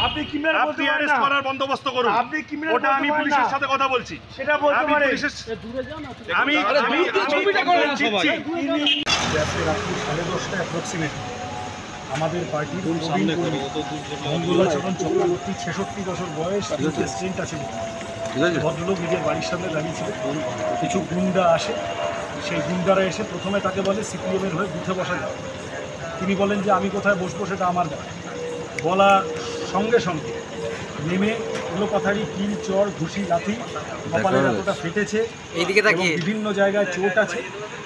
আপনি ক্রিমিনাল বলতে পারেন না, করার বন্দোবস্ত করুন। আপনি ক্রিমিনাল ওটা আমি পুলিশের সাথে কথা বলছি, সেটা বলতে পারেন। আমি ছবিটা করেন সবাই। রাত্রি 10:30 অ্যাপ্রক্সিমেটলি আমাদের পার্টির মঙ্গলাচরণ চক্রবর্তী 66 বছর বয়স, স্ট্রেন্ট আছে, ভদ্রলোক নিজের বাড়ির সামনে দাঁড়িয়েছিল। কিছু গুন্ডা আসে, সেই গুন্ডারা এসে প্রথমে তাকে বলে সিপিএমের হয়ে বুথে বসা যায়। তিনি বলেন যে আমি কোথায় বসবো সেটা আমার ব্যাপার। বলার সঙ্গে সঙ্গে নেমে এলোপাথারি কিল, চর, ঘুষি, লাথি, কপালের এতটা ফেটেছে, বিভিন্ন জায়গায় চোট আছে।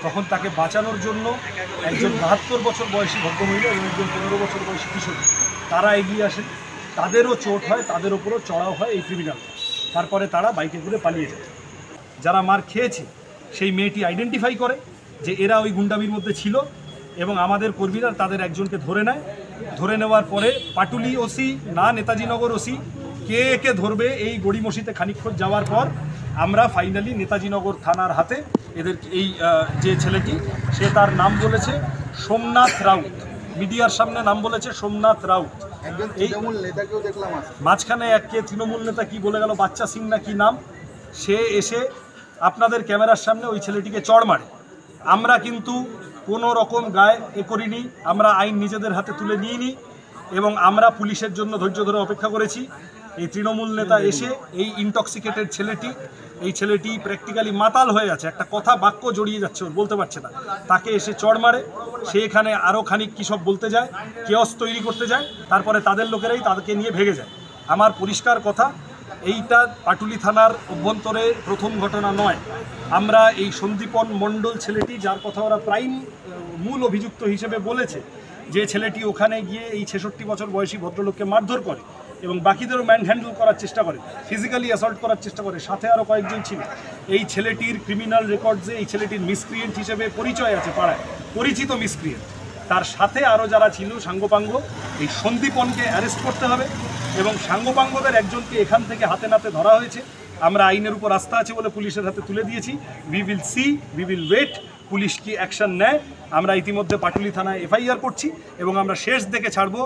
তখন তাকে বাঁচানোর জন্য একজন 72 বছর বয়সী ভদ্রমহিলা এবং একজন 15 বছর বয়সী কিশোরী তারা এগিয়ে আসেন। তাদেরও চোট হয়, তাদের ওপরও চড়াও হয় এই ক্রিমিনাল। তারপরে তারা বাইকে করে পালিয়ে যায়। যারা মার খেয়েছে সেই মেয়েটি আইডেন্টিফাই করে যে এরা ওই গুন্ডামির মধ্যে ছিল এবং আমাদের কর্মীরা তাদের একজনকে ধরে নেয়। ধরে নেওয়ার পরে পাটুলি ওসি না নেতাজি নগর ওসি কে কে ধরবে এই গড়িমসিতে খানিকক্ষণ যাওয়ার পর আমরা ফাইনালি নেতাজি নগর থানার হাতে এদের এই যে ছেলেটি সে তার নাম বলেছে সোমনাথ রাউত, মিডিয়ার সামনে নাম বলেছে সোমনাথ রাউত। এই মাঝখানে কে তৃণমূল নেতা কি বলে গেল, বাচ্চা সিং না কি নাম, সে এসে আপনাদের ক্যামেরার সামনে ওই ছেলেটিকে চড় মারে। আমরা কিন্তু কোনো রকম গায়ে করিনি, আমরা আইন নিজেদের হাতে তুলে নিইনি এবং আমরা পুলিশের জন্য ধৈর্য ধরে অপেক্ষা করেছি। এই তৃণমূল নেতা এসে এই ইনটক্সিকেটেড ছেলেটি প্র্যাকটিক্যালি মাতাল হয়ে আছে, একটা কথা বাক্য জড়িয়ে যাচ্ছে, ওর বলতে পারছে না, তাকে এসে চড় মারে। সে এখানে আরও খানিক কী সব বলতে যায়, কেওস তৈরি করতে যায়, তারপরে তাদের লোকেরাই তাদেরকে নিয়ে ভেগে যায়। আমার পরিষ্কার কথা, এইটা পাটুলি থানার অভ্যন্তরে প্রথম ঘটনা নয়। আমরা এই সন্দীপন মণ্ডল ছেলেটি, যার কথা ওরা মূল অভিযুক্ত হিসেবে বলেছে, যে ছেলেটি ওখানে গিয়ে এই 66 বছর বয়সী ভদ্রলোককে মারধর করে এবং বাকিদেরও ম্যান হ্যান্ডেল করার চেষ্টা করে, ফিজিক্যালি অ্যাসল্ট করার চেষ্টা করে, সাথে আরও কয়েকজন ছিল। এই ছেলেটির ক্রিমিনাল রেকর্ডসে এই ছেলেটির মিসক্রিয়েন্ট হিসেবে পরিচয় আছে পাড়ায়, পরিচিত মিসক্রিয়েন্ট। তার সাথে আরও যারা ছিল সাঙ্গপাঙ্গ, এই সন্দীপনকে অ্যারেস্ট করতে হবে এবং সাঙ্গপাঙ্গদের একজনকে এখান থেকে হাতে নাতে ধরা হয়েছে। আমরা আইনের উপর আস্থা আছে বলে পুলিশের হাতে তুলে দিয়েছি। উই উইল ওয়েট পুলিশ কি অ্যাকশন নেয়। আমরা ইতিমধ্যে পাটুলি থানায় এফআইআর করছি এবং আমরা শেষ দেখে ছাড়বো।